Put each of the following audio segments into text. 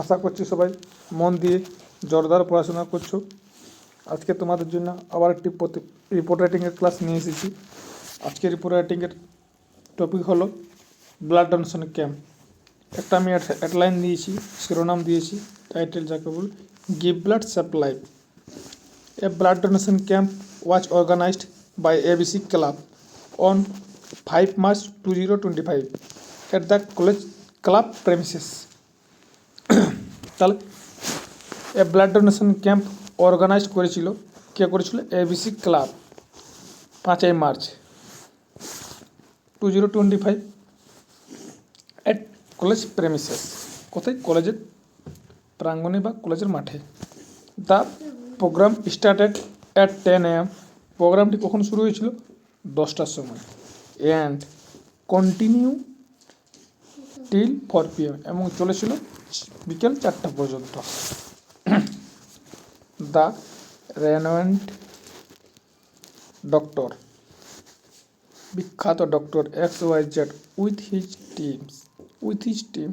আশা করছি সবাই মন দিয়ে জোরদার পড়াশোনা করছো। আজকে তোমাদের জন্য আবার একটি রিপোর্ট রাইটিংয়ের ক্লাস নিয়ে এসেছি। আজকে রিপোর্ট রাইটিংয়ের টপিক হলো ব্লাড ডোনেশন ক্যাম্প। একটা আমি হেডলাইন দিয়েছি, শিরোনাম দিয়েছি, টাইটেল যাকে বল give blood supply. A blood donation camp was organized by ABC Club on 5 March 2025 at the college club premises. তাহলে এ ব্লাড ডোনেশন ক্যাম্প অর্গানাইজ করেছিল, কে করেছিল? ABC club 5 March 2025 at college premises. কোথায়? কলেজের প্রাঙ্গণে বা কলেজের মাঠে। The program started at 10 AM। প্রোগ্রামটি কখন শুরু হয়েছিল? 10টার সময়। অ্যান্ড কন্টিনিউ টিল 4 PM এবং চলেছিল বিকেল 4টা পর্যন্ত। দ্য রেনোয়েন্ট ডক্টর, বিখ্যাত doctor XYZ with his team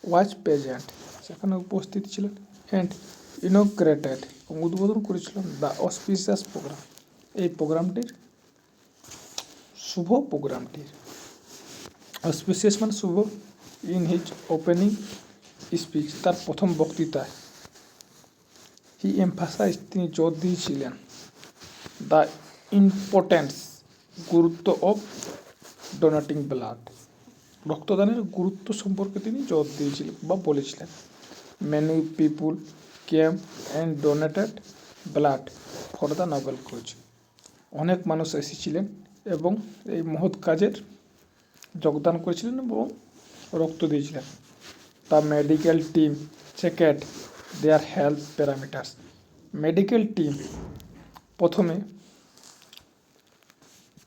was present, সেখানে উপস্থিত ছিলেন। অ্যান্ড ইনোগ্রেটেড এবং উদ্বোধন করেছিলেন দ্য অসপিসিয়াস প্রোগ্রাম, এই প্রোগ্রামটির শুভ প্রোগ্রামটির। অসপিসিয়াস মানে শুভ। ইন হিজ ওপেনিং স্পিচ, তার প্রথম বক্তৃতায় হি এমফাসাইজ, তিনি জোর দিয়েছিলেন দ্য ইম্পর্টেন্স, গুরুত্ব অফ ডোনেটিং ব্লাড, রক্তদানের গুরুত্ব সম্পর্কে তিনি জোর দিয়েছিলেন বা বলেছিলেন। Many people came and donated blood for the noble cause, অনেক মানুষ এসেছিলেন এবং এই মহৎ কাজের যোগদান করেছিলেন এবং রক্ত দিয়েছিলেন। The medical team checked there health parameters, medical team প্রথমে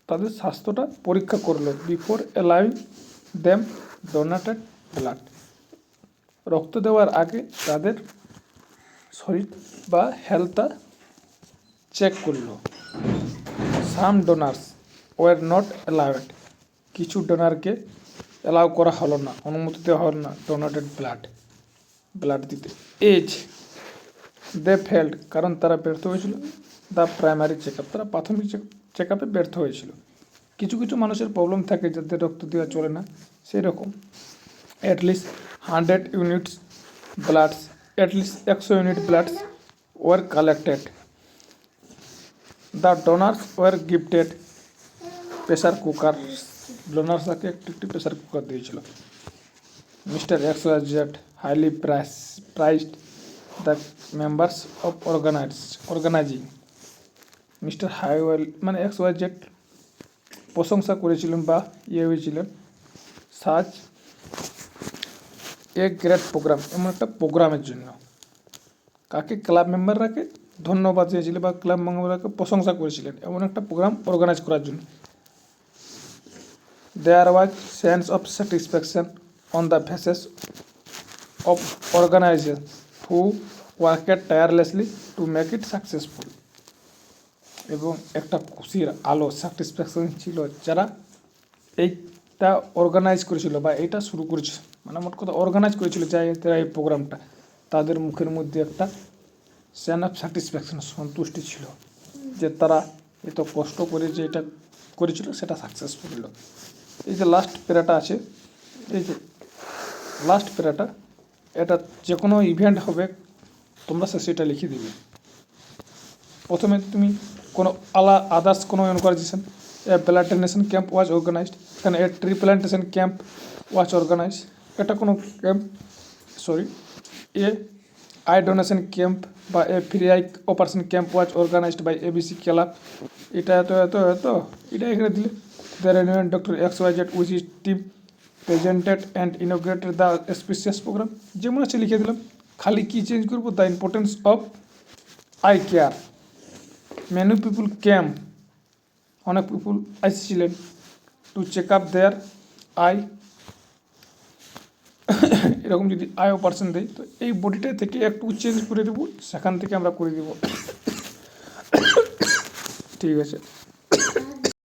তাদের স্বাস্থ্যটা পরীক্ষা করলো before allowing them donated blood, রক্ত দেওয়ার আগে তাদের শরীর বা হেলথটা চেক করলো। সাম ডোনার্স ওয়ার নট অ্যালাউড, কিছু ডোনারকে অ্যালাউ করা হলো না, অনুমতি দেওয়া হলো না ডোনেটেড ব্লাড দিতে। এজ দে ফেল্ড, কারণ তারা ব্যর্থ হয়েছিল। দ্য প্রাইমারি চেক আপ, তারা প্রাথমিক চেক আপে ব্যর্থ হয়েছিল। কিছু কিছু মানুষের প্রবলেম থাকে যাদের রক্ত দেওয়া চলে না, সেই রকম। At least 100 units bloods, at least 100 unit bloods were collected. The donors were gifted pressure cooker, ডোনার্সকে একটি প্রেসার কুকার দিয়েছিল। Mister XYZ highly praised the members of organising, mister হাইওয়েল মানে XYZ প্রশংসা করেছিলেন বা হয়েছিলেন সাজ এ গ্রেট প্রোগ্রাম, এমন একটা প্রোগ্রামের জন্য। কাকে? ক্লাব মেম্বাররাকে ধন্যবাদ দিয়েছিলেন বা ক্লাব মেম্বাররাকে প্রশংসা করেছিলেন এমন একটা প্রোগ্রাম অর্গানাইজ করার জন্য। There was sense of satisfaction on the faces of organisation who worked tirelessly to make it successful, এবং একটা খুশির আলো, স্যাটিসফ্যাকশন ছিল যারা এইটা অর্গানাইজ করেছিল বা এইটা শুরু করেছিল, মানে মোট কথা অর্গানাইজ করেছিল যারা এই প্রোগ্রামটা, তাদের মুখের মধ্যে একটা সেন্স অফ স্যাটিসফ্যাকশন, সন্তুষ্টি ছিল যে তারা এত কষ্ট করে যে এটা করেছিল সেটা সাকসেসফুল হলো। এই যে লাস্ট প্যারাটা আছে, এই যে লাস্ট প্যারাটা, এটা যে কোনো ইভেন্ট হবে তোমরা সেটা লিখে দিবে। প্রথমে তুমি কোনো আদার্স কোনো organisation, a blood donation camp was organised, এখানে a tree plantation camp was organise, এটা কোনো camp, a eye donation camp বা a free eye operation camp was organised by ABC club, এটা এটা এখানে দিলে। The renowned doctor XYZ with his team presented and inaugurated the spacious programme, যেমন আছে লিখে দিলাম। খালি কি চেঞ্জ করবো? The importance of eye care. Many people came, অনেক পিপুল আসছিলেন to check up their eye, এরকম যদি আই অপারেশন দেয় তো এই বডিটা থেকে একটু চেঞ্জ করে দেবো, সেখান থেকে আমরা করে দেবো। ঠিক আছে।